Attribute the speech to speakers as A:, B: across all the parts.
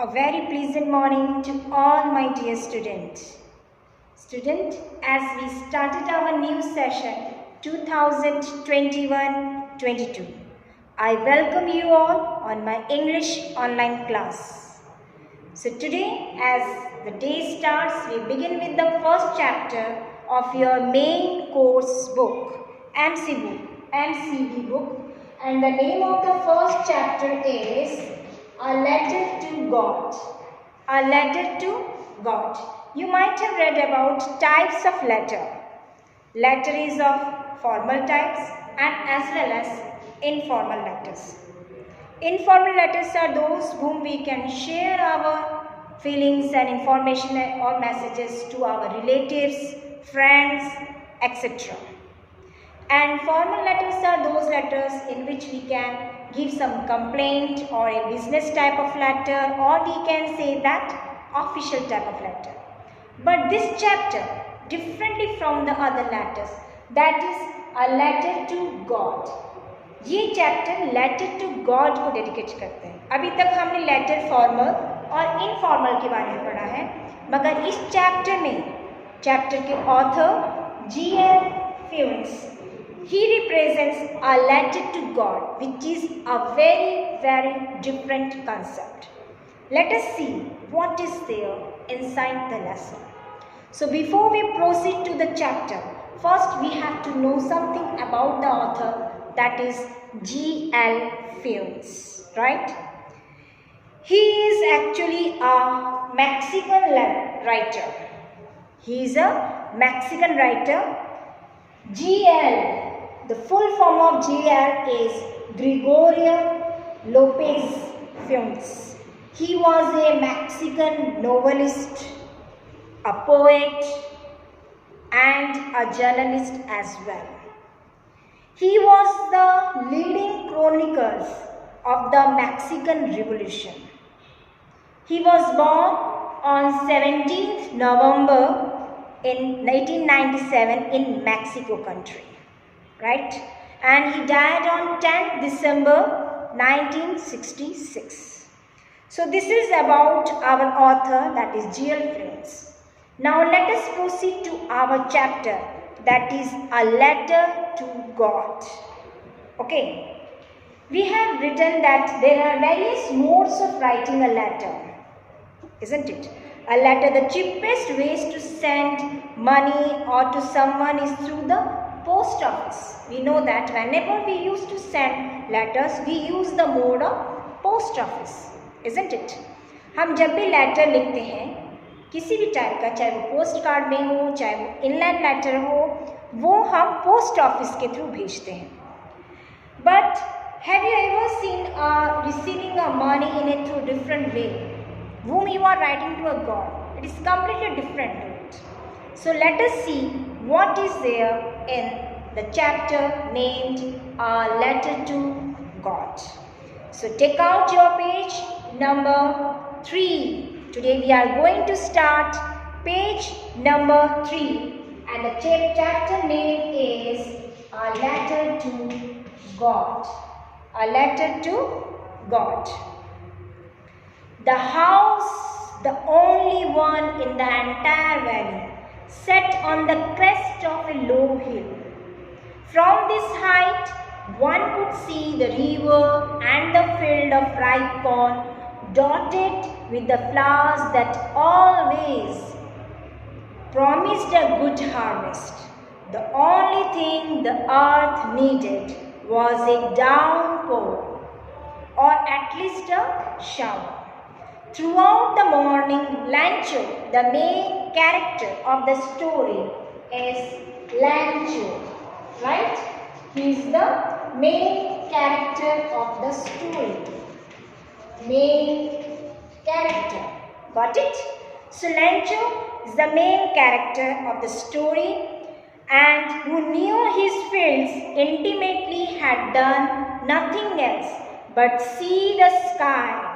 A: A very pleasant morning to all my dear students. As we started our new session 2021-22, I welcome you all on my English online class. So today, as the day starts, we begin with the first chapter of your main course book, MCB book, and the name of the first chapter is A Letter to God. A Letter to God. You might have read about types of letter. Letter is of formal types and as well as informal letters. Informal letters are those whom we can share our feelings and information or messages to our relatives, friends, etc. And formal letters are those letters in which we can give some complaint or a business type of letter, or we can say that official type of letter. But this chapter, differently from the other letters, that is a letter to God. ये chapter letter to God को dedicate करते हैं. अभी तक हमने letter formal और informal के बारे में पढ़ा है, मगर इस चैप्टर में चैप्टर के author G.L. Phelps, he represents a letter to God, which is a very different concept. Let us see what is there inside the lesson. So before we proceed to the chapter, first we have to know something about the author, that is G.L. Phelps, right? He is actually a Mexican writer. He is a Mexican writer. G.L., the full form of G.L. is Gregorio Lopez Phelps. He was a Mexican novelist, a poet, and a journalist as well. He was the leading chronicler of the Mexican Revolution. He was born on 17th November in 1897 in Mexico country, right? And he died on 10th December 1966. So this is about our author, that is G.L. Phelps. Now let us proceed to our chapter, that is A Letter to God. Okay. We have written that there are various modes of writing a letter, isn't it? A letter, the cheapest ways to send money or to someone is through the post office. We know that whenever we used to send letters, we use the mode of post office, isn't it? हम जब भी letter लिखते हैं किसी भी type का, चाहे वो पोस्ट कार्ड में हो, चाहे वो इनलैंड लेटर हो, वो हम पोस्ट ऑफिस के थ्रू भेजते हैं. But have you ever seen receiving a money in a through different way? Whom you are writing to a God, it is completely different to it. So let us see what is there in the chapter named A Letter to God. So take out your page number 3. Today we are going to start page number 3, and the chapter name is A Letter to God. A Letter to God. The house, the only one in the entire valley, set on the crest of a low hill. From this height, one could see the river and the field of ripe corn, dotted with the flowers that always promised a good harvest. The only thing the earth needed was a downpour, or at least a shower. Throughout the morning, Lancho, the main character of the story, is Lancho, right? He is the main character of the story. Main character. Got it? So Lancho is the main character of the story, and who knew his fields intimately had done nothing else but see the sky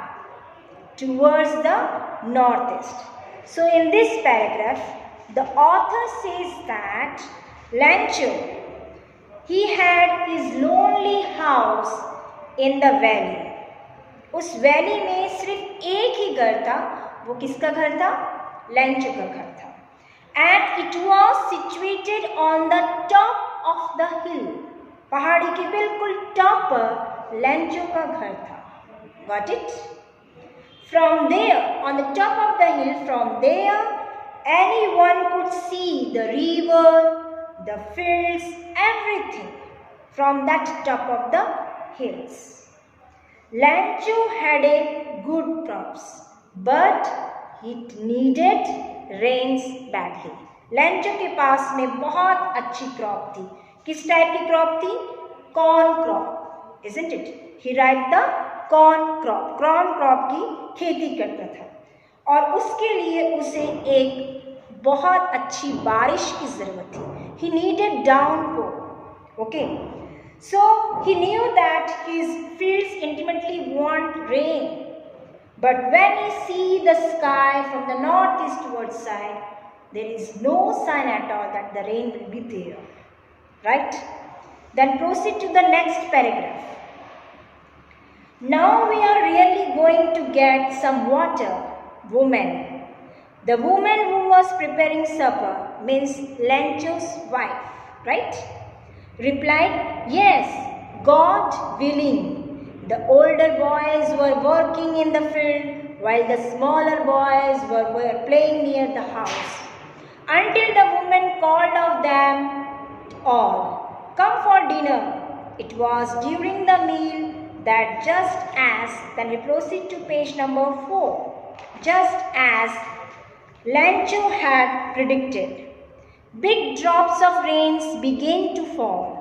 A: towards the northeast. So in this paragraph, the author says that Lancho, he had his lonely house in the valley. उस valley में सिर्फ एक ही घर था, वो किसका घर था? लेंचो का घर था। And it was situated on the top of the hill. पहाड़ी के बिल्कुल टॉप पर लेंचो का घर था। Got it? From there, on the top of the hill, from there, anyone could see the river, the fields, everything from that top of the hills. Lancho had a good crops, but it needed rains badly. Lancho के पास में बहुत अच्छी crop थी। किस type की crop थी? Corn crop, isn't it? He had the corn crop की खेती करता था और उसके लिए उसे एक बहुत अच्छी बारिश की ज़रूरत थी। He needed downpour. Okay. So he knew that his fields intimately want rain. But when he see the sky from the northeastward side, there is no sign at all that the rain will be there. Right? Then proceed to the next paragraph. Now we are really going to get some water. Woman. The woman who was preparing supper, means Lencho's wife, right? Replied, yes, God willing. The older boys were working in the field while the smaller boys were playing near the house. Until the woman called of them all, come for dinner. It was during the meal that just as, then we proceed to page number 4, just as Lencho had predicted, big drops of rains began to fall.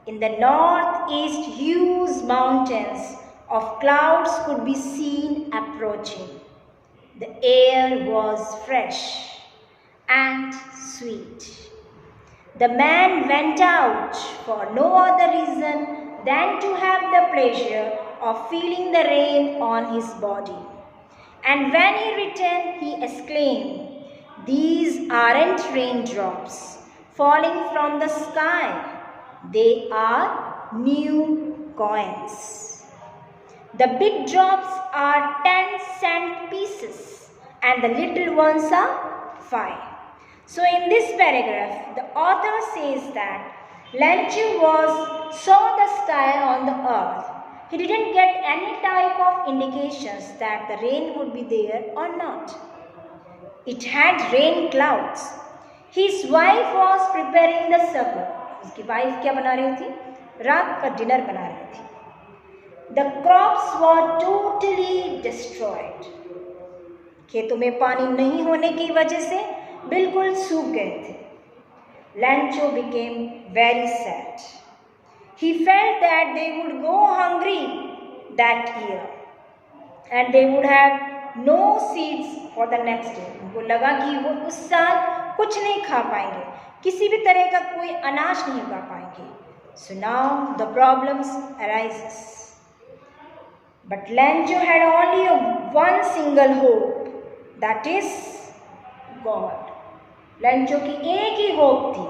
A: In the northeast, huge mountains of clouds could be seen approaching. The air was fresh and sweet. The man went out for no other reason than to have the pleasure of feeling the rain on his body. And when he returned, he exclaimed, these aren't raindrops falling from the sky. They are new coins. The big drops are 10-cent pieces and the little ones are 5. So in this paragraph, the author says that Lencho saw the sky on the earth. He didn't get any type of indications that the rain would be there or not. It had rain clouds. His wife was preparing the supper. उसकी wife क्या बना रही थी? रात का dinner बना रही थी। The crops were totally destroyed. खेतों में पानी नहीं होने की वजह से बिल्कुल सूख गए थे। Lencho became very sad. He felt that they would go hungry that year and they would have no seeds for the next year. उनको लगा कि वो उस साल कुछ नहीं खा पाएंगे, किसी भी तरह का कोई अनाज नहीं उगा पाएंगे. So now the problems arises. But Lencho had only one single hope, that is God. Lencho की एक ही होप थी,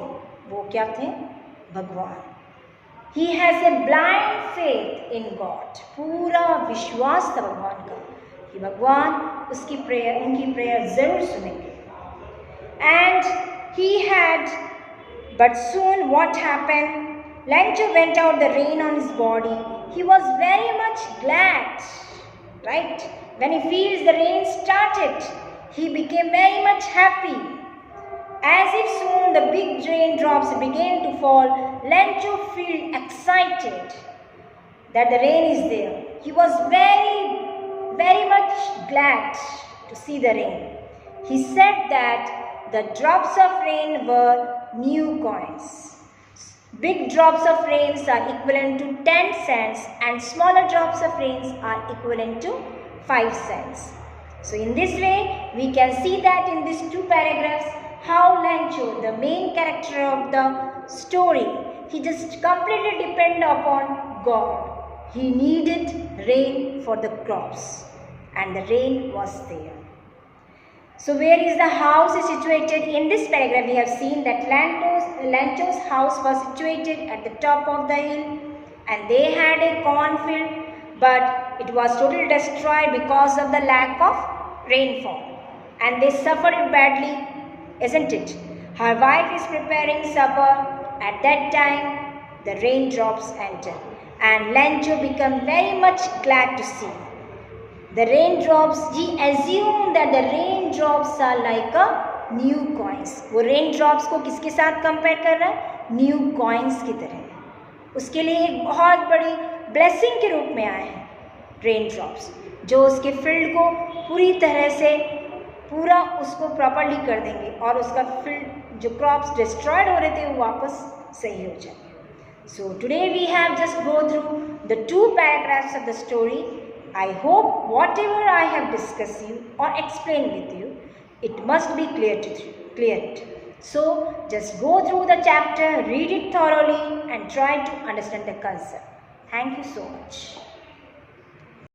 A: वो क्या थे? भगवान. He has a blind faith in God. पूरा विश्वास था भगवान का कि भगवान उसकी प्रेयर, उनकी प्रेयर जरूर सुनेंगे. And he had, but soon what happened? Lencho went out the rain on his body. He was very much glad, right? When he feels the rain started, he became very much happy. As if soon the big raindrops began to fall, Lencho felt excited that the rain is there. He was very much glad to see the rain. He said that the drops of rain were new coins. Big drops of rains are equivalent to 10 cents and smaller drops of rains are equivalent to 5 cents. So in this way, we can see that in these two paragraphs, how Lencho, the main character of the story, he just completely depended upon God. He needed rain for the crops and the rain was there. So where is the house is situated? In this paragraph we have seen that Lencho's house was situated at the top of the hill and they had a cornfield but it was totally destroyed because of the lack of rainfall, and they suffered it badly, isn't it? Her wife is preparing supper. At that time, the raindrops enter, and Lencho became very much glad to see the raindrops. He assumed that the raindrops are like a new coins. वो raindrops को किसके साथ compare कर रहा है? New coins की तरह. उसके लिए एक बहुत बड़ी blessing के रूप में आए हैं raindrops, जो उसके field को पूरी तरह से पूरा उसको properly कर देंगे और उसका field जो crops destroyed हो रहे थे वो वापस सही हो जाएंगे. So today we have just go through the 2 paragraphs of the story. I hope whatever I have discussed you or explained with you, it must be clear. So just go through the chapter, read it thoroughly and try to understand the concept. Thank you so much.